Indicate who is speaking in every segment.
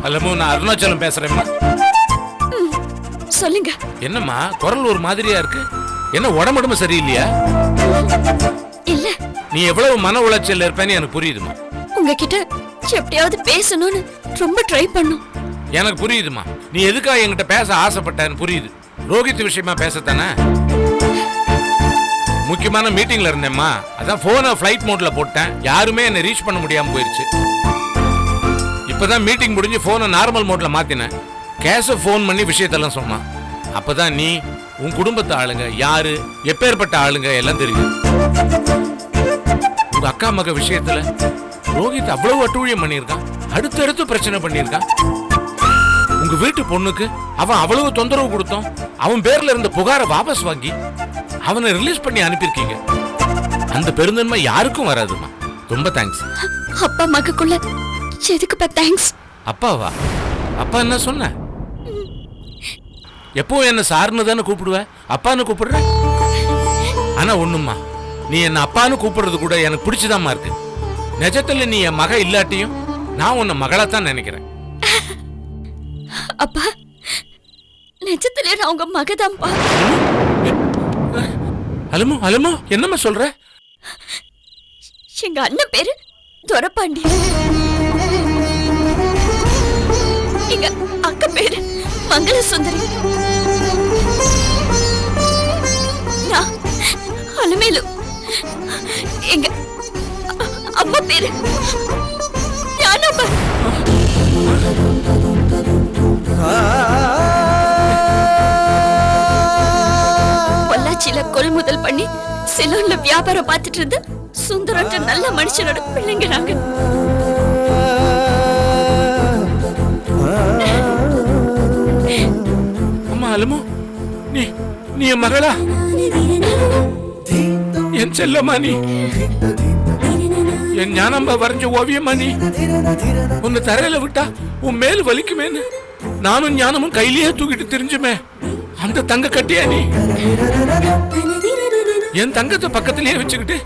Speaker 1: Hello, நான் அருணாச்சலம் பேசுறேன்மா.
Speaker 2: சொல்லுங்க.
Speaker 1: என்னம்மா குரல் ஒரு மாதிரியா இருக்கு? என்ன உடம்புடம்பு சரியில்லையா?
Speaker 2: இல்ல.
Speaker 1: நீ எவ்வளவு மன உளைச்சல் இருப்பேன்னு எனக்கு புரியுதுமா.
Speaker 2: உங்ககிட்ட எப்படியாவது பேசணும்னு ரொம்ப ட்ரை பண்ணும்.
Speaker 1: எனக்கு புரியுதுமா. நீ எதுக்காக என்கிட்ட பேச ஆசைப்பட்டேன்னு புரியுது. ரோஹித் விஷயமா பேசத்தானே? முக்கியமான மீட்டிங்ல இருந்தேம்மா. அதான் போனை ஃபிளைட் மோட்ல போட்டேன். யாருமே என்ன ரீச் பண்ண முடியாம போயிருச்சு. இப்பதான் மீட்டிங் முடிஞ்சு போனை நார்மல் மோட்ல மாத்தினேன். கேச போன் பண்ணி விஷயத்தெல்லாம் சொன்னான். அப்பதான் நீ உன் குடும்பத்து ஆளுங்க யாரு எப்பேற்பட்ட ஆளுங்க எல்லாம் தெரியும். உங்க அக்கா மக விஷயத்துல ரோஹித் அவ்வளவு அட்டூழியம் பண்ணியிருக்கான். அடுத்தடுத்து பிரச்சனை பண்ணியிருக்கான். உங்க வீட்டு பொண்ணுக்கு அவன் அவ்வளவு தொந்தரவு கொடுத்தோம். அவன் பேர்ல இருந்த புகாரை வாபஸ் வாங்கி அவனை ரிலீஸ் பண்ணி அனுப்பியிருக்கீங்க. அந்த பெருந்தன்மை யாருக்கும் வராதுமா. ரொம்ப தேங்க்ஸ்.
Speaker 2: அப்பா மகக்குள்ள எதுக்குப்பா தேங்க்ஸ்?
Speaker 1: அப்பாவா? அப்பா என்ன சொன்ன? எப்போ என்ன சார்னு தானே கூப்பிடுவ, அப்பான்னு கூப்பிடுற. ஆனா ஒண்ணுமா, நீ என்ன அப்பான்னு கூப்பிடுறது கூட எனக்கு பிடிச்சதாமா இருக்கு. நிஜத்துல நீ என் மக இல்லாட்டியும் நான் உன்னை மகளாத்தான் நினைக்கிறேன்.
Speaker 2: அப்பா, நிஜத்துல நான் உங்க மகதான்ப்பா.
Speaker 1: அலமோ அலமோ, என்னம்மா சொல்ற?
Speaker 2: எங்க அண்ணன் பேரு துரப்பாண்டி. எங்க அக்கா பேரு மங்கள சுந்தரி. நான் அலமேலு. எங்க அம்மா பேரு ஞானப்பா. பொள்ளாச்சியில கொள்முதல் பண்ணி சிலோன்ல வியாபாரம் பார்த்துட்டு இருந்த சுந்தரன்ற நல்ல மனுஷனோட பிள்ளைங்க நாங்க.
Speaker 1: அம்மா அலமோ, நீ என் மகளா? என் செல்லம்மா நீ? என் ஞானம்பா வரைஞ்ச ஓவியமா நீ? உன்னை தரையில விட்டா உன் மேல் வலிக்குமேன்னு நானும் ஞானமும் கையிலேயே தூக்கிட்டு தெரிஞ்சுமே. அந்த தங்க கட்டியா நீ? என் தங்கத்தை பக்கத்திலேயே வச்சுக்கிட்டு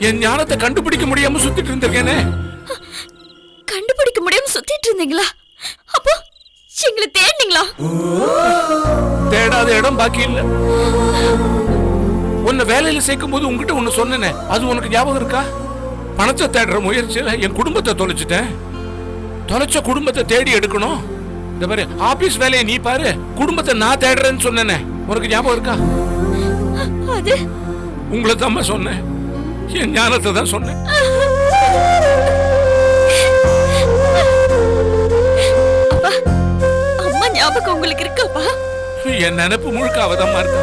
Speaker 1: என் ஞானத்தை கண்டுபிடிக்க முடியாம சுத்திட்டு இருந்திருக்கேனே.
Speaker 2: கண்டுபிடிக்க முடியாம சுத்திட்டு இருந்தீங்களா? அப்போ எங்களை தேடினீங்களா?
Speaker 1: தேடாத இடம் பாக்கி இல்ல. உன்னை வேலையில சேர்க்கும் போது உங்ககிட்ட ஒண்ணு சொன்னேனே, அது உனக்கு ஞாபகம் இருக்கா? பணத்தை தேடுற முயற்சியில என் குடும்பத்தை தொலைச்சிட்டேன். தொலைச்ச குடும்பத்தை தேடி எடுக்கணும். இந்த மாதிரி ஆபீஸ் வேலையை நீ பாரு, குடும்பத்தை நான் தேடுறேன்னு சொன்னேனே, உனக்கு ஞாபகம் இருக்கா?
Speaker 2: அது
Speaker 1: உங்களை தான் சொன்னேன். என் ஞானத்தை தான் சொன்னேன்.
Speaker 2: அம்மா ஞாபகம் உங்களுக்கு இருக்காப்பா?
Speaker 1: என் நினைப்பு முழுக்க அவதான் இருக்கா.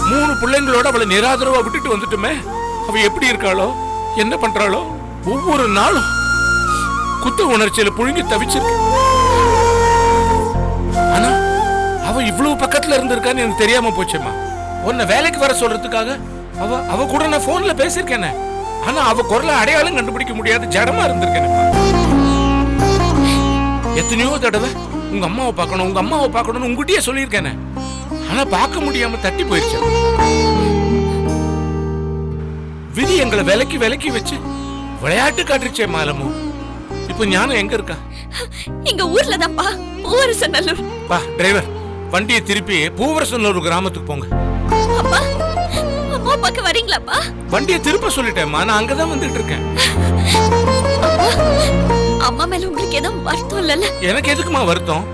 Speaker 1: 3 பிள்ளைங்களோட அவளை நிராதரவா விட்டுட்டு வந்துட்டுமே. அவ எப்படி இருக்காளோ, என்ன பண்றாளோ, ஒவ்வொரு நாளும் குத்த உணர்ச்சியில புழுங்கி தவிச்சிருக்கு. ஆனா அவ இவ்வளவு பக்கத்துல இருந்திருக்கான்னு எனக்கு தெரியாம போச்சேம்மா. உன்னை வேலைக்கு வர சொல்றதுக்காக அவ கூட நான் போன்ல பேசிருக்கேன். ஆனா அவ குரலை அடையாளம் கண்டுபிடிக்க முடியாத ஜடமா இருந்திருக்கேன். எத்தனையோ தடவை உங்க அம்மாவை பார்க்கணும், உங்க அம்மாவை பார்க்கணும்னு உங்ககிட்டயே சொல்லியிருக்கேன். ஆனா பார்க்க முடியாம தட்டி போயிருச்சு. விதி எங்களை விலக்கி வச்சு விளையாட்டு காட்டுச்சே மாலமோ. இப்ப ஞானம் எங்க இருக்கா?
Speaker 2: எங்க ஊர்ல தான்ப்பா, பூவரசநல்லூர்.
Speaker 1: பா டிரைவர், வண்டியை திருப்பி பூவரசநல்லூர் கிராமத்துக்கு போங்க.
Speaker 2: அப்பா, அம்மா பார்க்க வரீங்களாப்பா?
Speaker 1: வண்டியை திருப்ப சொல்லிட்டேம்மா, நான் அங்கதான் வந்துட்டு இருக்கேன்.
Speaker 2: அம்மா மேல உங்களுக்கு ஏதாவது வருத்தம் இல்லல்ல? எனக்கு
Speaker 1: எதுக்குமா வருத்தம்?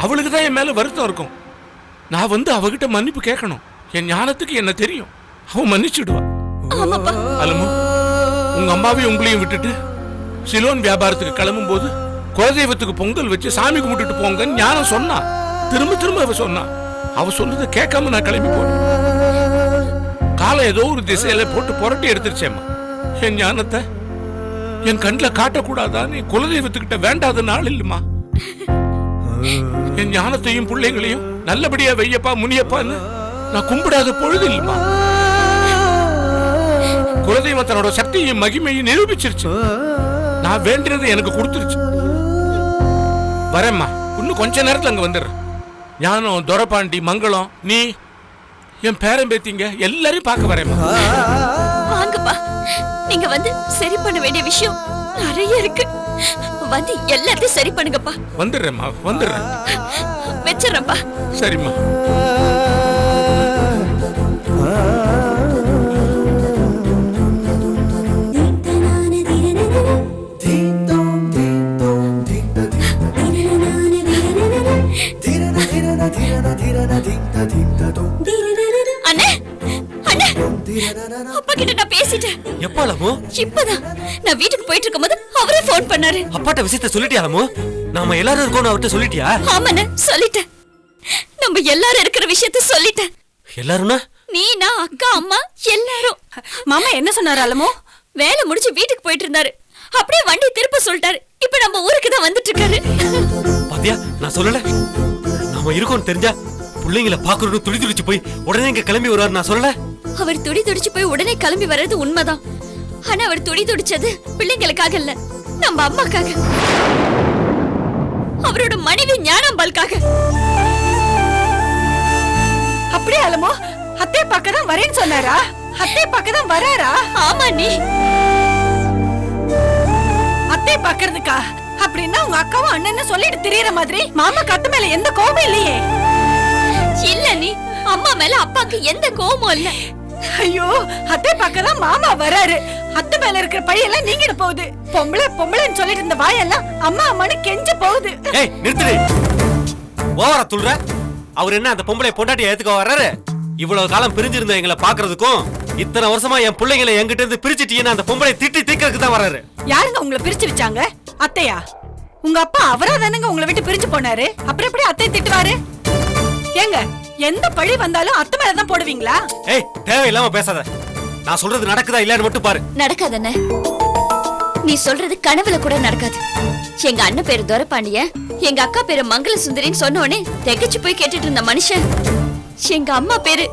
Speaker 1: அவளுக்கு தான் என் மேல வருத்தம் இருக்கும். நான் வந்து அவகிட்ட மன்னிப்பு கேட்கணும். என் ஞானத்துக்கு என்ன தெரியும், அவ மன்னிச்சுடுவா.
Speaker 2: ஆமாப்பா.
Speaker 1: அலமு, உங்க அம்மாவையும் உங்களையும் விட்டுட்டு சிலோன் வியாபாரத்துக்கு கிளம்பும் போது குலதெய்வத்துக்கு பொங்கல் வச்சு சாமி கும்பிட்டுட்டு போங்கன்னு ஞானம் சொன்னா. திரும்ப அவ சொன்னா. அவ சொன்னதை கேட்காம நான் கிளம்பி போனேன். காலை ஏதோ ஒரு திசையில போட்டு புரட்டி எடுத்துருச்சேம்மா. என் ஞானத்தை என் கண்ணுல காட்டக்கூடாதா? நீ குலதெய்வத்துக்கிட்ட வேண்டாத நாள் இல்லம்மா. என் ஞானத்தையும் பிள்ளைங்களையும் நல்லபடியா வையப்பா முனியப்பான்னு நான் கும்பிடாத பொழுது இல்லம்மா. குலதெய்வம் தன்னோட சக்தியும் மகிமையும் நிரூபிச்சிருச்சு. நான் வேண்டியது எனக்கு கொடுத்துருச்சு. வரேம்மா, இன்னும் கொஞ்ச நேரத்துல அங்க வந்துடுறேன். ஞானம், துரபாண்டி, மங்களம், நீ, என் பேரன் பேத்திங்க எல்லாரையும் பார்க்க வரேம்மா.
Speaker 2: வாங்கப்பா. நீங்க வந்து சரி பண்ண வேண்டிய விஷயம் நிறைய இருக்கு. வந்து எல்லாத்தையும் சரி பண்ணுங்கப்பா.
Speaker 1: வந்துடுறேம்மா, வந்துடுறேன்.
Speaker 2: வச்சிடறேன்ப்பா.
Speaker 1: சரிம்மா.
Speaker 2: அண்ணே, அண்ணே, அப்பா கிட்ட நான் பேசிட்டேன்.
Speaker 3: எப்போ அலமு?
Speaker 2: இப்பதான் நான் வீட்டுக்கு போயிட்டு இருக்கும்போது அவரே போன் பண்ணாரு.
Speaker 3: அப்பாட்ட விஷயத்த சொல்லிட்டியா அலமு? நாம எல்லாரும் இருக்கோம்னு அவர்கிட்ட சொல்லிட்டியா?
Speaker 2: ஆமாண்ணே, சொல்லிட்டேன். நம்ம எல்லாரும் இருக்கிற விஷயத்த சொல்லிட்டேன்.
Speaker 3: எல்லாரும்னா?
Speaker 2: நீ, நான், அக்கா, அம்மா எல்லாரும்.
Speaker 4: மாமா என்ன சொன்னாரு அலமோ?
Speaker 2: வேலை முடிஞ்சு வீட்டுக்கு போயிட்டு இருந்தாரு. அப்படியே வண்டி திருப்ப சொல்லிட்டாரு. இப்ப நம்ம ஊருக்கு தான் வந்துட்டு இருக்காரு.
Speaker 3: பாத்தியா, நான் சொல்லல நாம இருக்கோம்னு தெரிஞ்சா பிள்ளைங்களை பாக்குறோம்னு துடி துடிச்சு போய் உடனே இங்க கிளம்பி வருவாரு. நான் சொல்லல.
Speaker 2: அவர் துடி துடிச்சு போய் உடனே கிளம்பி வர்றது உண்மைதான். ஆனா அவர் துடி துடிச்சது பிள்ளைங்களுக்காக இல்ல, நம்ம அம்மாக்காக, அவரோட மனைவி ஞானாம்பாளுக்காக.
Speaker 4: அப்படியே அலமோ அத்தை பக்கதான் வரேன்னு சொன்னாரா? அத்தை பக்கதான் வராரா?
Speaker 2: ஆமா, நீ
Speaker 4: அத்தை பாக்குறதுக்கா? அப்படின்னா உங்க அக்காவும் அண்ணன் சொல்லிட்டு திரியற மாதிரி மாமா கத்து மேல எந்த கோபம் இல்லையே?
Speaker 2: இல்ல, நீ அம்மா மேல அப்பாக்கு எந்த கோபமும் இல்ல.
Speaker 4: ஐயோ, அத்தை பக்கதான் மாமா வராரு. அத்தை மேல இருக்கிற பழியெல்லாம் நீங்கிட போகுது. பொம்பளை பொம்பளைன்னு சொல்லிட்டு இருந்த வாயெல்லாம் அம்மா அம்மான்னு கெஞ்ச போகுது.
Speaker 3: ஏய் நிறுத்துடு. ஓவரா துள்ற. அவர் என்ன அந்த பொம்பளை பொண்டாட்டி ஏத்துக்க வர்றாரு? இவ்வளவு காலம் பிரிஞ்சிருந்த எங்களை பாக்குறதுக்கும் இத்தனை வருஷமா என் பிள்ளைங்களை என்கிட்ட இருந்து பிரிச்சுட்டீங்கன்னு அந்த பொம்பளை திட்டி தீக்கிறதுக்கு தான் வர்றாரு.
Speaker 4: யாருங்க உங்களை பிரிச்சு வச்சாங்க? அத்தையா? உங்க அப்பா அவரா தானங்க உங்களை விட்டு பிரிஞ்சு போனாரு. அப்புறம் எப்படி அத்தை திட்டுவாரு? ஏங்க, எந்த பழி வந்தாலும் அத்தை மேலதான் போடுவீங்களா?
Speaker 3: ஏய், தேவையில்லாம பேசாத. நான் சொல்றது நடக்குதா இல்லன்னு மட்டும் பாரு.
Speaker 2: நடக்காதண்ணே. நீ சொல்றது கனவுல கூட நடக்காது. எங்க அண்ணன் பேரு துரபாண்டிய, எங்க அக்கா பேரு மங்கள சுந்தரின்னு சொன்ன உடனே திகைச்சு போய் கேட்டுட்டு இருந்த மனுஷன் எங்க அம்மா பேரு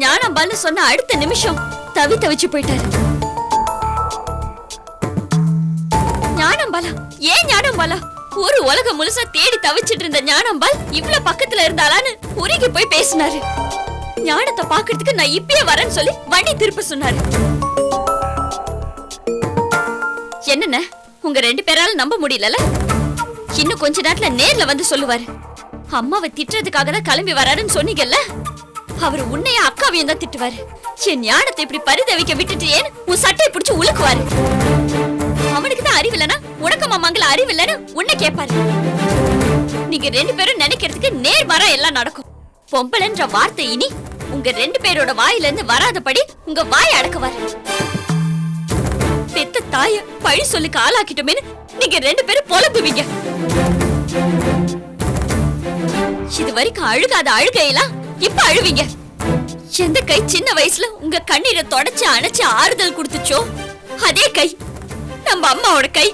Speaker 2: ஞானாம்பாள்னு சொன்ன அடுத்த நிமிஷம் தவிச்சு போயிட்டாரு. ஞானாம்பாளா? ஏன் ஞானாம்பாளா? ஒரு உலகம் முழுசா தேடி தவிச்சிட்டு இருந்த ஞானாம்பாள் இவ்வளவு பக்கத்துல இருந்தாலான்னு உருகி போய் பேசினாரு. ஞானத்தை பாக்குறதுக்கு நான் இப்பயே வரேன்னு சொல்லி வண்டி திருப்ப சொன்னாரு. என்னென்ன உங்க ரெண்டு பேரால நம்ப முடியல? இன்னும் கொஞ்ச நேரத்துல நேர்ல வந்து சொல்லுவாரு. அம்மாவை திட்டுறதுக்காக தான் கிளம்பி வராருன்னு சொன்னீங்கல்ல, அவர் உன்னைய அக்காவையும் தான் திட்டுவாரு. என் ஞானத்தை இப்படி பரிதவிக்க விட்டுட்டு ஏன் உன் சட்டையை பிடிச்சு உழுக்குவாரு. அவனுக்கு தான் அறிவில்லனா உனக்கம்மா மங்கள அறிவில்லன்னு உன்னை கேட்பாரு. நீங்க ரெண்டு பேரும் நினைக்கிறதுக்கு நேர்மாறா எல்லாம் நடக்கும். பொம்பளைன்ற வார்த்தை இனி உங்க ரெண்டு பேரோட வாயில இருந்து வராதபடி உங்க வாயை அடக்குவாரு. பெத்த தாய பழி சொல்லிக்கு ஆளாக்கிட்டோமேன்னு நீங்க ரெண்டு பேரும் புலம்புவீங்க. இது வரைக்கும் அழுகாத அழுகையெல்லாம் இப்ப அழுவீங்க. எந்த கை சின்ன வயசுல உங்க கண்ணீரை தொடச்சு அணைச்சு ஆறுதல் கொடுத்துச்சோ அதே கை நம்ம அம்மாவோட கை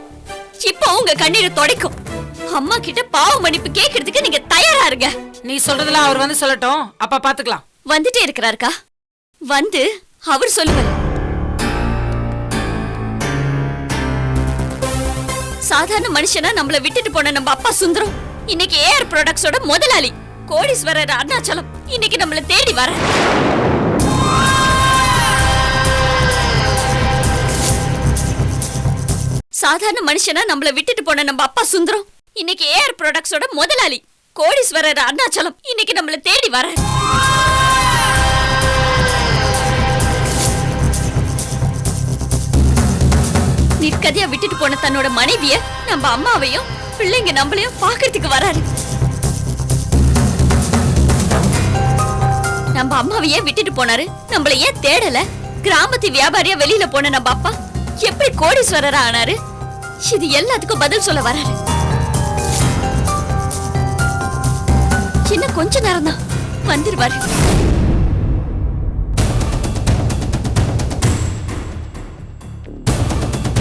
Speaker 2: இப்போ உங்க கண்ணீரை துடைக்கும். அம்மா கிட்ட பாவ மன்னிப்பு கேக்குறதுக்கு நீங்க தயாரா இருங்க.
Speaker 4: நீ சொல்றதெல்லாம் அவர் வந்து சொல்லட்டும், அப்ப பாத்துக்கலாம்.
Speaker 2: வந்துட்டே இருக்கிறாருக்கா, வந்து அவர் சொல்லுவார். சாதாரண மனுஷனா நம்மள விட்டுட்டு போன நம்ம அப்பா சுந்தரம் இன்னைக்கு ஏஆர் ப்ராடக்ட்ஸோட முதலாளி கோடீஸ்வரர் அருணாச்சலம் இன்னைக்கு நம்மள தேடி வர. சாதாரண மனுஷனா நம்மள விட்டுட்டு போன நம்ம அப்பா சுந்தரம் இன்னைக்கு ஏஆர் ப்ராடக்ட்ஸோட முதலாளி கோடீஸ்வரர் அருணாச்சலம் இன்னைக்கு நம்மள தேடி வர. நிற்கதியா விட்டுட்டு போன தன்னோட மனைவிய நம்ம அம்மாவையும் பிள்ளைங்க நம்மளையும் பாக்குறதுக்கு வராரு. நம்ம அம்மாவையே விட்டுட்டு போனாரு, நம்மள ஏன் தேடல? கிராமத்து வியாபாரியா வெளியில போன நம்ம அப்பா எப்படி கோடீஸ்வரரா ஆனாரு? இது எல்லாத்துக்கும் பதில் சொல்ல வராரு. இன்னும் கொஞ்ச நேரம் தான் வந்துருவாரு.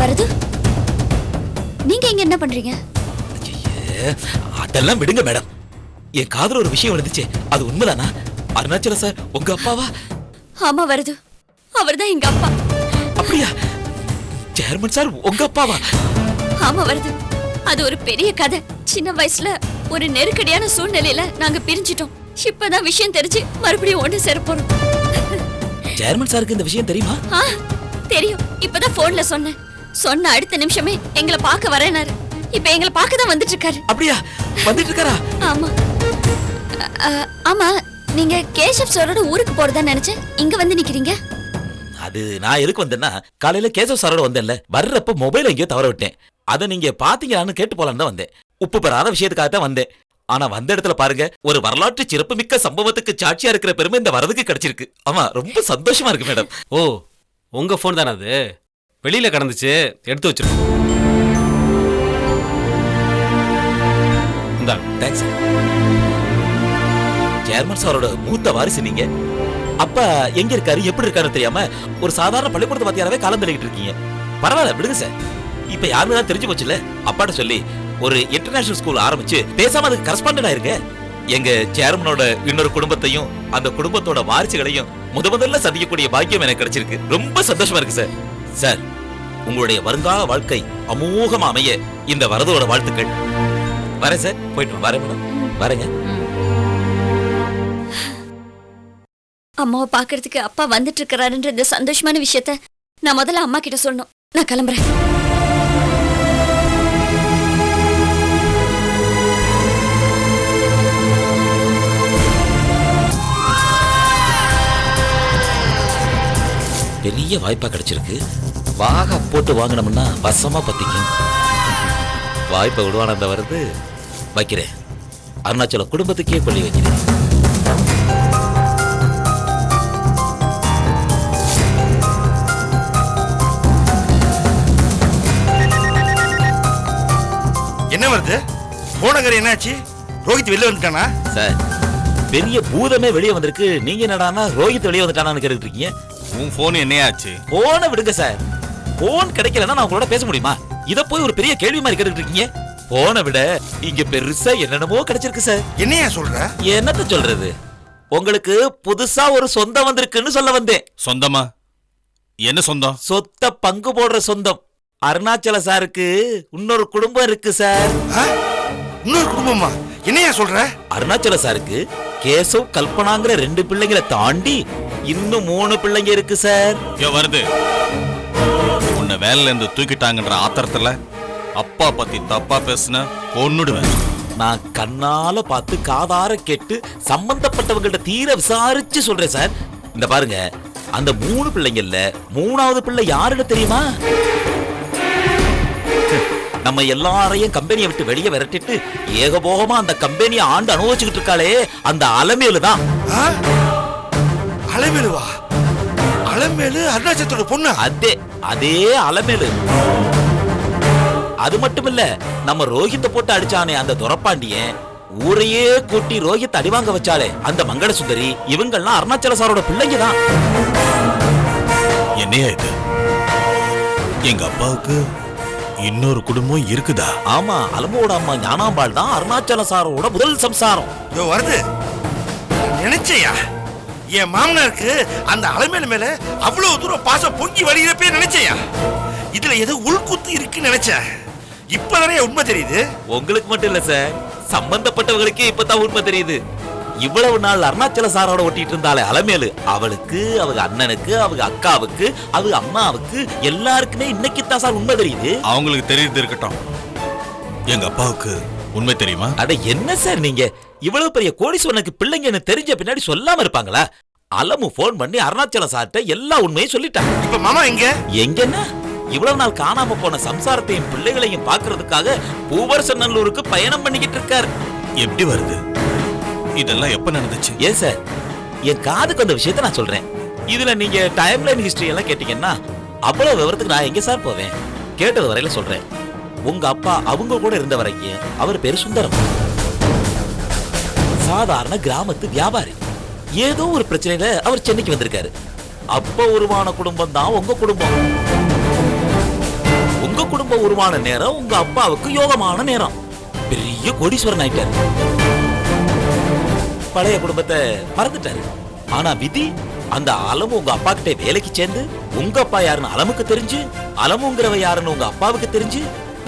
Speaker 2: வருது நீங்க இங்க என்ன பண்றீங்க?
Speaker 5: ஐயே, அதெல்லாம் விடுங்க மேடம். என் காதுல ஒரு விஷயம் வந்துச்சு, அது உண்மைதானா? அருணாச்சல சார் உங்க அப்பாவா?
Speaker 2: ஆமா வருது, அவர்தான் எங்க அப்பா.
Speaker 5: அப்படியா? சேர்மன் சார் உங்க அப்பாவா?
Speaker 2: ஆமா வருது, அது ஒரு பெரிய கதை. சின்ன வயசுல ஒரு நெருக்கடியான சூழ்நிலையில நாங்க பிரிஞ்சிட்டோம். இப்பதான் விஷயம் தெரிஞ்சு மறுபடியும் ஒண்ணு சேர போறோம்.
Speaker 5: சேர்மன் சாருக்கு இந்த விஷயம் தெரியுமா?
Speaker 2: தெரியும், இப்பதான் போன்ல சொன்னேன். சொன்ன அடுத்த நிமிஷமே எங்களை பார்க்க வரேனாரு. இப்ப எங்களை பார்க்க தான் வந்துட்டு இருக்காரு.
Speaker 5: அப்படியா? வந்துட்டு இருக்காரா?
Speaker 2: ஆமா. ஆமா, நீங்க கேசவ் சாரோட ஊருக்கு போறதா நினைச்சேன். இங்க வந்து நிக்கிறீங்க.
Speaker 5: அது நான் எதுக்கு வந்தேன்னா, காலையில கேசவ் சாரோட வந்தேன்ல, வர்றப்ப மொபைல் எங்கேயோ தவற விட்டேன். அதை நீங்க பாத்தீங்களான்னு கேட்டு போலான்னு தான் வந்தேன். உப்பு பெறாத விஷயத்துக்காக தான் வந்தேன். ஆனா வந்த இடத்துல பாருங்க, ஒரு வரலாற்று சிறப்புமிக்க சம்பவத்துக்கு சாட்சியா இருக்கிற பெருமை இந்த வரதுக்கு கிடைச்சிருக்கு. ஆமா, ரொம்ப சந்தோஷமா இருக்கு மேடம்.
Speaker 3: ஓ, உங்க போன் தானே அது? வெளியில கடந்துச்சு, எடுத்து வச்சிருக்கோம்.
Speaker 5: தேங்க்ஸ். சேர்மன் சாரோட மூத்த வாரிசு நீங்க. அப்பா எங்க இருக்காரு, எப்படி இருக்காரு தெரியாம ஒரு சாதாரண பள்ளிக்கூடத்தை வாத்தியாரவே காலம் தள்ளிக்கிட்டு இருக்கீங்க. பரவாயில்ல, விடுங்க சார். இப்ப யாருன்னு தான் தெரிஞ்சு போச்சுல. அப்பாட்ட சொல்லி ஒரு இன்டர்நேஷனல் ஸ்கூல் ஆரம்பிச்சு பேசாம அதுக்கு கரஸ்பாண்டன்ட் ஆயிருங்க. எங்க சேர்மனோட இன்னொரு குடும்பத்தையும் அந்த குடும்பத்தோட வாரிசுகளையும் முதல்ல சந்திக்கக்கூடிய பாக்கியம் எனக்கு கிடைச்சிருக்கு. ரொம்ப சந்தோஷமா இருக்கு சார். சார், உங்களுடைய வருங்கால வாழ்க்கை அமோகமா அமைய இந்த வரதோட வாழ்த்துக்கள். வரேன் சார். போயிட்டு வரேன் மேடம். வரேங்க.
Speaker 2: அம்மாவை பாக்குறதுக்கு அப்பா வந்துட்டு இருக்கிறாருன்ற இந்த சந்தோஷமான விஷயத்த நான் முதல்ல அம்மா கிட்ட சொல்லணும். நான் கிளம்புறேன்.
Speaker 5: பெரிய வாய்ப்பா கிடைச்சிருக்கு. வாக போட்டு வாங்கினோம்னா வசமா பத்திக்கும். வாய்ப்பை விடுவான அந்த வருது. வைக்கிறேன். அருணாச்சல குடும்பத்துக்கே கொள்ளி வைக்கிறேன்.
Speaker 6: என்ன வருது? போனகர் என்னாச்சு? ரோஹித் வெளில வந்துட்டானா?
Speaker 5: சார், பெரிய பூதமே வெளியே வந்திருக்கு. நீங்க என்னடானா ரோஹித் வெளியே வந்துட்டானான்னு கேட்டுட்டு இருக்கீங்க.
Speaker 6: உன் போன் என்னையாச்சு?
Speaker 5: போன விடுங்க சார். போன் கிடைக்கலன்னா நான் உங்களோட பேச முடியுமா? இத போய் ஒரு பெரிய கேள்வி மாதிரி கேட்டுட்டு இருக்கீங்க. போனை விட இங்க பெருசா என்னென்னமோ கிடைச்சிருக்கு சார்.
Speaker 6: என்னையா சொல்ற?
Speaker 5: என்னத்த சொல்றது? உங்களுக்கு புதுசா ஒரு சொந்தம் வந்திருக்குன்னு சொல்ல வந்தேன்.
Speaker 6: சொந்தமா? என்ன சொந்தம்?
Speaker 5: சொத்த பங்கு போடுற சொந்தம். அருணாச்சல சாருக்கு இன்னொரு குடும்பம் இருக்கு சார்.
Speaker 6: இன்னொரு குடும்பமா? என்னையா சொல்ற?
Speaker 5: அருணாச்சல சாருக்கு கேசவ் கல்பனாங்கிற 2 பிள்ளைங்களை தாண்டி இன்னும் 3 பிள்ளைங்க இருக்கு சார்.
Speaker 6: வருது. உன்னை வேலையில இருந்து தூக்கிட்டாங்கன்ற ஆத்திரத்துல அப்பா பத்தி தப்பா பேசுன கொன்னுடுவேன்.
Speaker 5: நான் கண்ணால பார்த்து காதார கேட்டு சம்பந்தப்பட்டவங்கள்ட்ட தீர விசாரிச்சு சொல்றேன் சார். இந்த பாருங்க, அந்த 3 பிள்ளைங்கள்ல 3வது பிள்ளை யாருன்னு தெரியுமா? நம்ம எல்லாரையும் கம்பெனியை விட்டு வெளியே விரட்டிட்டு ஏகபோகமா அந்த கம்பெனியை ஆண்டு அனுபவிச்சுக்கிட்டு இருக்காளே அந்த அலமேலு தான்.
Speaker 6: அலமேலுவா? அலமேலு அருணாச்சலத்தோட பொண்ணு?
Speaker 5: அதே அலமேலு. அது மட்டும் இல்ல, நம்ம ரோஹித்த போட்டு அடிச்சானே அந்த துரப்பாண்டியன், ஊரையே கூட்டி ரோஹித் அடிவாங்க வச்சாலே அந்த மங்கள சுந்தரி, இவங்கெல்லாம் அருணாச்சல சாரோட பிள்ளைங்க தான்.
Speaker 6: என்னையா இது? எங்க அப்பாவுக்கு இன்னொரு குடும்பம் இருக்குதா?
Speaker 5: ஆமா, அலமோட அம்மா ஞானாம்பாள் தான் அருணாச்சல சாரோட முதல் சம்சாரம்.
Speaker 6: வருது. நினைச்சையா என் மாமனாருக்கு அந்த அலமேலு மேல அவ்வளவு தூரம் பாசம் பொங்கி வழியிறப்பே நினைச்சையா? இதுல ஏதோ உள்குத்து இருக்குன்னு நினைச்சேன். இப்பதானே உண்மை தெரியுது.
Speaker 5: உங்களுக்கு மட்டும் இல்ல சார், சம்பந்தப்பட்டவங்களுக்கே இப்பதான் உண்மை தெரியுது. இவ்வளவு நாள் அருணாச்சல சாரோட ஒட்டிட்டு இருந்தாலே அலமேலு, அவளுக்கு, அவங்க அண்ணனுக்கு, அவங்க அக்காவுக்கு, அவங்க அம்மாவுக்கு எல்லாருக்குமே இன்னைக்கு தான் சார் உண்மை தெரியுது.
Speaker 6: அவங்களுக்கு தெரியுது இருக்கட்டும், எங்க அப்பாவுக்கு உண்மை தெரியுமா?
Speaker 5: அட என்ன சார் நீங்க, இவ்வளவு பெரிய கோடீஸ்வரனுக்கு பிள்ளைங்கன்னு தெரிஞ்ச பின்னாடி சொல்லாம இருப்பாங்களா? அலமு போன் பண்ணி அருணாச்சல சார்ட்ட எல்லா உண்மையும் சொல்லிட்டாங்க.
Speaker 6: இப்ப மாமா எங்கன்னா
Speaker 5: இவ்வளவு நாள் காணாம போன சம்சாரத்தையும் பிள்ளைகளையும் பாக்குறதுக்காக பூவரசநல்லூருக்கு பயணம் பண்ணிக்கிட்டு இருக்காரு.
Speaker 6: எப்படி வருது? இதெல்லாம் எப்ப நடந்துச்சு?
Speaker 5: ஏன் சார், என் காதுக்கு அந்த விஷயத்த நான் சொல்றேன். இதுல நீங்க டைம் லைன் ஹிஸ்டரி எல்லாம் கேட்டீங்கன்னா அவ்வளவு விவரத்துக்கு நான் எங்க சார் போவேன்? கேட்டது வரையில சொல்றேன். உங்க அப்பா அவங்க கூட இருந்த வரைக்கும் அவர் பேரு சுந்தரம். சாதாரண கிராமத்து வியாபாரி. ஏதோ ஒரு பிரச்சனையில அவர் சென்னைக்கு வந்திருக்காரு. அப்ப உருவான குடும்பம் தான் உங்க குடும்பம். உங்க குடும்பம் உருவான நேரம் உங்க அப்பாவுக்கு யோகமான நேரம். பெரிய கோடீஸ்வரன் ஆயிட்டாரு. பழைய குடும்பத்தை மறந்துட்டாரு. ஆனா விதி அந்த அலமு உங்க அப்பா கிட்ட வேலைக்கு சேர்ந்து உங்க அப்பா யாருன்னு அலமுக்கு தெரிஞ்சு, அலமுங்கிறவ யாருன்னு உங்க அப்பாவுக்கு தெரிஞ்சு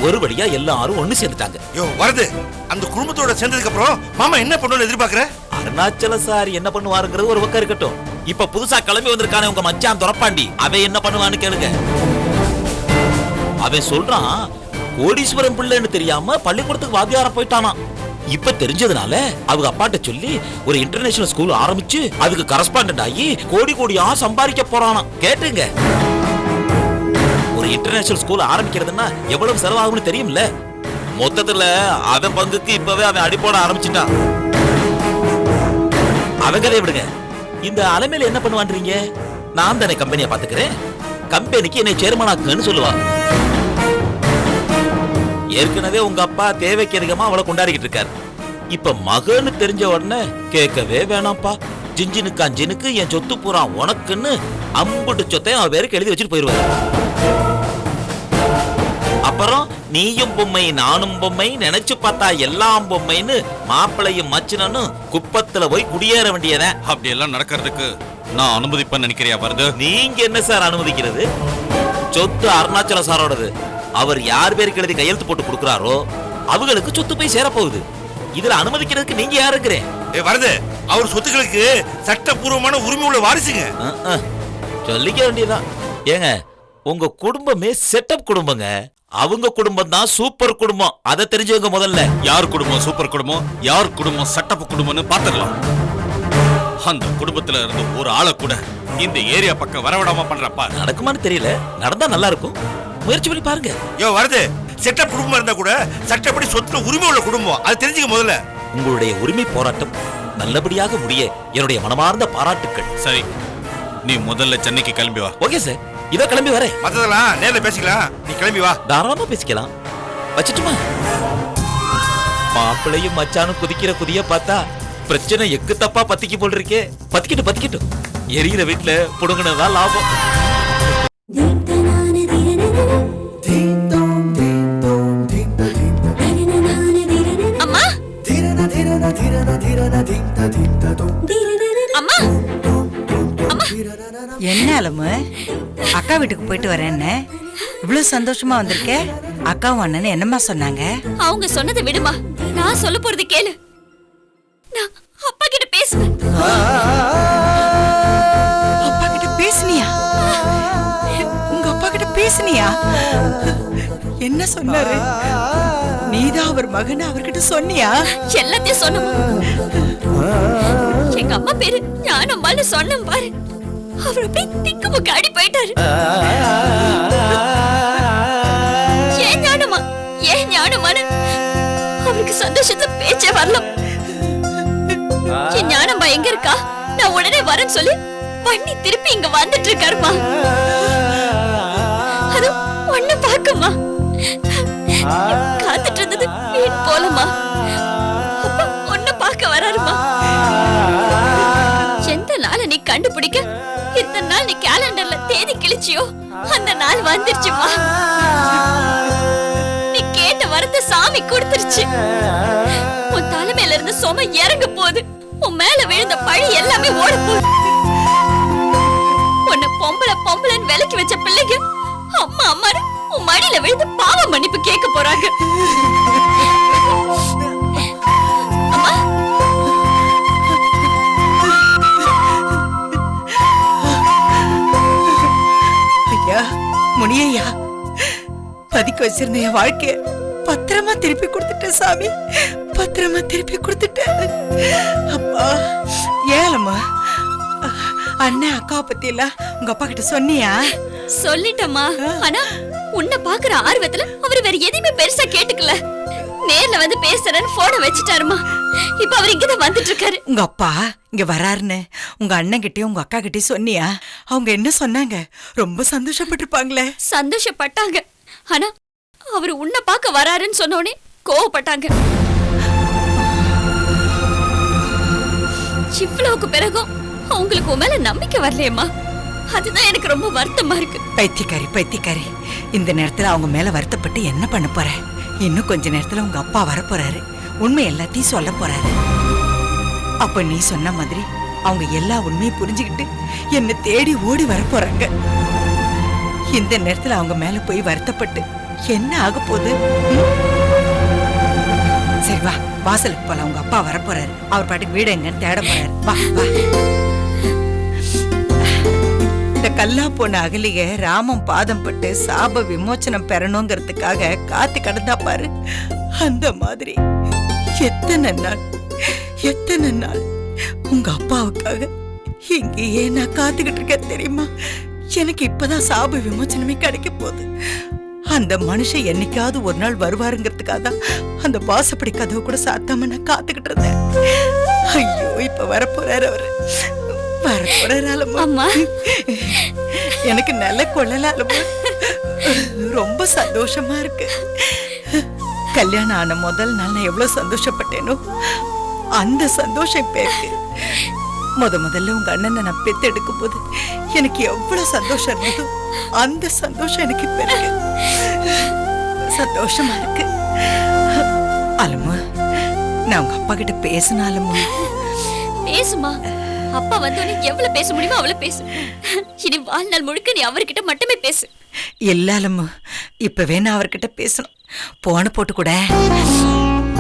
Speaker 5: ஒரு வழியா எல்லாரும் ஒண்ணு சேர்ந்துட்டாங்க.
Speaker 6: யோ வருது, அந்த குடும்பத்தோட சேர்ந்ததுக்கு அப்புறம் மாமா என்ன பண்ணுன்னு எதிர்பார்க்கற?
Speaker 5: அருணாச்சல சார் என்ன பண்ணுவாருங்கிறது ஒரு பக்கம் இருக்கட்டும். இப்ப புதுசா கிளம்பி வந்திருக்கானே உங்க மச்சான் துரப்பாண்டி, அவன் என்ன பண்ணுவான்னு கேளுங்க. அவன் சொல்றான் கோடீஸ்வரன் பிள்ளைன்னு தெரியாம பள்ளிக்கூடத்துக்கு வாத்தியாரம் போயிட்டானா. இப்ப தெரிஞ்சதுனால அவங்க அப்பாட்ட சொல்லி ஒரு இன்டர்நேஷனல் ஸ்கூல் ஆரம்பிச்சு அதுக்கு கரஸ்பாண்டன்ட் ஆகி கோடி கோடியா சம்பாதிக்க போறானா. கேட்டுங்க, ஒரு இன்டர்நேஷனல் ஸ்கூல் ஆரம்பிக்கிறதுன்னா எவ்வளவு செலவாகும்னு தெரியும்ல. மொத்தத்துல அவன் பங்குக்கு இப்பவே அவன் அடி போட ஆரம்பிச்சுட்டான். அவங்களே விடுங்க. இந்த அலைமையில என்ன பண்ணுவான்றீங்க? நான் தானே கம்பெனியை பாத்துக்கிறேன், கம்பெனிக்கு என்னை சேர்மன் ஆக்குன்னு சொல்லுவா. ஏற்கனவே உங்க அப்பா தேவைக்கு அதிகமா அவளை கொண்டாடிக்கிட்டு இருக்காரு. இப்ப மகன்னு தெரிஞ்ச உடனே கேட்கவே வேணாம்ப்பா, ஜிஞ்சினுக்கான் ஜினுக்கு என் சொத்து பூரா உனக்குன்னு அம்புட்டு சொத்தை அவன் பேருக்கு எழுதி வச்சுட்டு போயிருவாரு. அப்புறம் நீயும் பொம்மை நானும் பொம்மை, நினைச்சு பார்த்தா எல்லாம் பொம்மைன்னு மாப்பிளையும் மச்சினனும் குப்பத்துல போய் குடியேற வேண்டியத.
Speaker 3: அப்படி எல்லாம் நடக்கிறதுக்கு நான் அனுமதிப்பேன்னு நினைக்கிறியா வருது?
Speaker 5: நீங்க என்ன சார் அனுமதிக்கிறது? சொத்து அருணாச்சல சாரோடது. அவர் யார் பேருக்கு எழுதி கையெழுத்து போட்டு கொடுக்கிறாரோ அவங்களுக்கு சொத்து போய் சேரப்போகுது. இதுல அனுமதிக்கிறதுக்கு நீங்க யாருக்கிறேன்?
Speaker 6: வருது, அவர் சொத்துக்களுக்கு சட்டபூர்வமான உரிமை உள்ள வாரிசுங்க.
Speaker 5: சொல்லிக்க வேண்டியதான். ஏங்க, உங்க குடும்பமே செட்டப் குடும்பங்க. அவங்க குடும்பம் தான் சூப்பர் குடும்பம். அதை தெரிஞ்சவங்க முதல்ல.
Speaker 3: யார் குடும்பம் சூப்பர் குடும்பம், யார் குடும்பம் சட்டப்பு குடும்பம்னு பாத்துக்கலாம். அந்த குடும்பத்துல இருந்து ஒரு ஆளை கூட இந்த ஏரியா பக்கம் வரவிடாம பண்றப்பா.
Speaker 5: நடக்குமான்னு தெரியல, நடந்தா நல்லா இருக்கும். முயற்சி பண்ணி பாருங்க.
Speaker 6: யோ வருது, செட்டப் குடும்பம் இருந்தா கூட சட்டப்படி சொத்துல உரிமை உள்ள குடும்பம். அது தெரிஞ்சுக்க முதல்ல.
Speaker 5: உங்களுடைய உரிமை போராட்டம் நல்லபடியாக முடிய என்னுடைய மனமார்ந்த பாராட்டுக்கள்.
Speaker 3: சரி, நீ முதல்ல சென்னைக்கு கிளம்பி வா.
Speaker 5: ஓகே சார், இதோ கிளம்பி வரேன்.
Speaker 6: மத்ததெல்லாம் நேர்ல பேசிக்கலாம், நீ கிளம்பி வா.
Speaker 5: தாராளமா பேசிக்கலாம். வச்சுட்டுமா? மாப்பிளையும் மச்சானும் குதிக்கிற குதிய பார்த்தா பிரச்சனை எக்கு தப்பா பத்திக்கு போல் இருக்கே. பத்திக்கிட்டு எரிகிற வீட்டுல புடுங்கினதான் லாபம்.
Speaker 2: அம்மா அம்மா அம்மா,
Speaker 4: என்ன அலமு, அக்கா வீட்டுக்கு போயிட்டு வரேன்னு இவ்வளவு சந்தோஷமா வந்திருக்க? அக்காவும் அண்ணன் என்னம்மா சொன்னாங்க?
Speaker 2: அவங்க சொன்னதை விடுமா, நான் சொல்ல போறது கேளு. நான் அப்பா கிட்ட பேசுவேன்.
Speaker 4: அப்பா கிட்ட பேசுனியா? உங்க அப்பா கிட்ட பேசுனியா? என்ன சொன்னாரு? நீதான் அவர் மகன் அவர்கிட்ட சொன்னியா?
Speaker 2: எல்லாத்தையும் சொன்னமா. எங்க அம்மா பேரு ஞானம்மான்னு சொன்னேன் பாரு, அவர் அப்படியே திக்குமுக்கு ஆடி போயிட்டாரு. ஏன் ஞானமான்னு அவருக்கு சந்தோஷத்துல பேச்சே வரலாம். என் ஞானம்மா எங்க இருக்கா, நான் உடனே வரேன்னு சொல்லி பண்ணி திருப்பி இங்க வந்துட்டு இருக்காருமா. அது ஒண்ணு பாக்குமா, காத்துட்டு இருந்தது வீண் போலமா. அப்பா ஒண்ணு பார்க்க வராருமா. எந்த நாளை நீ கண்டுபிடிக்க இத்தனை நாள் நீ கேலண்டர்ல தேதி கிழிச்சியோ அந்த நாள் வந்துருச்சுமா. நீ கேட்ட வரத்தை சாமி கொடுத்துருச்சு. உன் தலைமையில இருந்து சுமை இறங்க போகுது. உன் மேல விழுந்த பழி எல்லாமே ஓட போகுது. உன்னை பொம்பளைன்னு விலைக்கு வச்ச பிள்ளைங்க அம்மா அம்மான்னு உன் மடியில விழுந்து பாவ மன்னிப்பு கேட்க போறாங்க. அம்மா,
Speaker 4: ஐயா முனியா, பதுக்கி வச்சிருந்த என் வாழ்க்கைய பத்திரமா திருப்பி கொடுத்துட்டேன் சாமி, பத்திரமா திருப்பி கொடுத்துட்டேன். அப்பா ஏலம்மா, அண்ணன் அக்காவை பத்தி எல்லாம் உங்க அப்பா கிட்ட சொன்னியா?
Speaker 2: சொல்லிட்டம்மா. ஆனா உன்னை பாக்குற ஆர்வத்துல அவரு வேற எதையுமே பெருசா கேட்டுக்கல. நேர்ல வந்து பேசுறேன்னு போன வச்சுட்டாருமா. இப்ப அவர் இங்கதான் வந்துட்டு இருக்காரு.
Speaker 4: உங்க அப்பா இங்க வராருன்னு உங்க அண்ணன் கிட்டயும் உங்க அக்கா கிட்டயும் சொன்னியா? அவங்க என்ன சொன்னாங்க? ரொம்ப சந்தோஷப்பட்டிருப்பாங்களே.
Speaker 2: சந்தோஷப்பட்டாங்க. ஆனா அவரு உன்னை பார்க்க வராருன்னு சொன்னோடனே கோவப்பட்டாங்க. இவ்வளவுக்கு பிறகும் அவங்களுக்கு உன் மேல நம்பிக்கை வரலையம்மா. அதுதான் எனக்கு ரொம்ப வருத்தமா இருக்கு.
Speaker 4: பைத்தியக்காரி, இந்த நேரத்துல அவங்க மேல வருத்தப்பட்டு என்ன பண்ண போற? இன்னும் கொஞ்ச நேரத்துல உங்க அப்பா வரப்போறாரு. உண்மை எல்லாத்தையும் சொல்ல போறாரு. அப்ப நீ சொன்ன மாதிரி அவங்க எல்லா உண்மையும் புரிஞ்சுக்கிட்டு என்ன தேடி ஓடி வரப்போறாங்க. இந்த நேரத்துல அவங்க மேல போய் வருத்தப்பட்டு என்ன ஆக போகுது? சரி வா, வாசலுக்கு போலாம். உங்க அப்பா வரப்போறாரு. அவர் பாட்டுக்கு வீடு எங்கன்னு தேட போறாரு. வா வா. இந்த கல்லா போன அகலிய ராமன் பாதம் பட்டு சாப விமோச்சனம் பெறணுங்கிறதுக்காக காத்து கடந்தா பாரு. அந்த மாதிரி எத்தனை நாள் உங்க அப்பாவுக்காக இங்கேயே நான் காத்துக்கிட்டு இருக்கேன் தெரியுமா? எனக்கு இப்பதான் சாப விமோச்சனமே கிடைக்க போகுது. அந்த மனுஷன் என்னைக்காவது ஒரு நாள் வருவாருங்கிறதுக்காக தான் அந்த வாசப்படி கதவு கூட சாத்தாம நான் காத்துக்கிட்டு இருந்தேன். ஐயோ, இப்ப வரப்போறாரு அவரு. வரப்போறாரு.
Speaker 2: அம்மா,
Speaker 4: எனக்கு நல்ல கொள்ளலாலும் ரொம்ப சந்தோஷமா இருக்கு. கல்யாணம் ஆன முதல் நாள் நான் எவ்வளவு சந்தோஷப்பட்டேனோ அந்த சந்தோஷம் இப்ப இருக்கு. முதல்ல உங்க அண்ணனை நான் பெத்து எடுக்கும் போது எனக்கு எவ்வளவு சந்தோஷம் இருந்ததோ அந்த சந்தோஷம் எனக்கு இப்ப இருக்கு. சந்தோஷமா இருக்கு. அலமு, நான் உங்க அப்பா கிட்ட பேசினாலும்
Speaker 2: பேசுமா. அப்பா வந்தோடனே எவ்வளவு பேச முடியுமோ அவ்வளவு பேசு. இனி வாழ்நாள் முழுக்க நீ அவர்கிட்ட மட்டுமே பேசு.
Speaker 4: எல்லாலும் இப்பவே நான் அவர்கிட்ட பேசணும். போன போட்டு கூட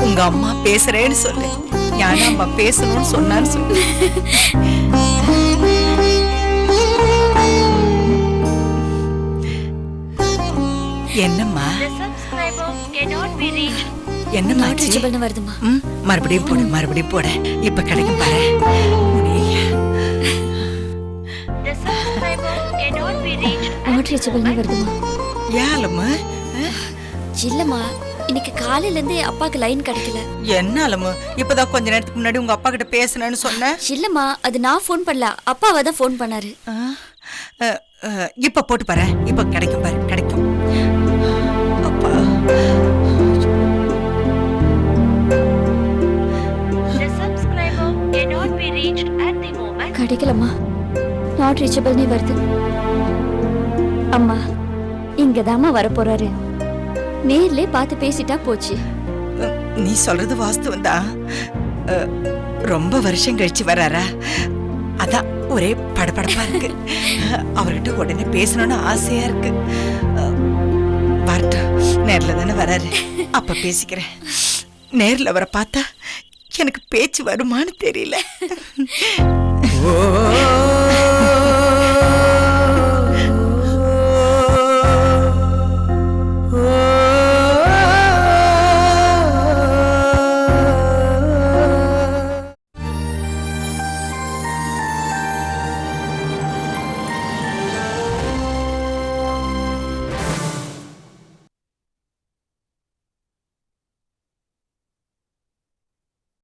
Speaker 4: உங்க அம்மா பேசுறேன்னு சொல்லு. ஞான அம்மா பேசணும்னு சொன்னான்னு சொல்லு. என்னம்மா என்னம்மா
Speaker 2: வருதுமா?
Speaker 4: மறுபடியும் போட இப்ப கிடைக்கும் பாரு. ஏலம்மா
Speaker 2: இல்லம்மா, இன்னைக்கு காலையில இருந்து அப்பாக்கு லைன் கிடைக்கல.
Speaker 4: என்ன அலமு, இப்பதான் கொஞ்ச நேரத்துக்கு முன்னாடி உங்க அப்பா கிட்ட பேசணும்னு சொன்ன.
Speaker 2: இல்லம்மா, அது நான் போன் பண்ணல, அப்பாவை தான் போன் பண்ணாரு.
Speaker 4: இப்ப போட்டு பாரு. இப்ப கிடைக்கும் பாரு, கிடைக்கும். அப்பா
Speaker 2: கிடைக்கலம்மா, நாட் ரீச்சபிள்னே வருது. அம்மா, இங்கதாம்மா வரப்போறாரு. நேர்ல பார்த்து பேசிட்டா போச்சு.
Speaker 4: நீ சொல்றது வாஸ்தவம் தான். ரொம்ப வருஷம் கழிச்சு வராரா, அதான் ஒரே படபடப்பா இருக்கு. அவர்கிட்ட உடனே பேசணும்னு ஆசையா இருக்கு. வரட்டும், நேர்ல தானே வராரு, அப்ப பேசிக்கிறேன். நேர்ல வர பார்த்தா எனக்கு பேச்சு வருமானு தெரியல.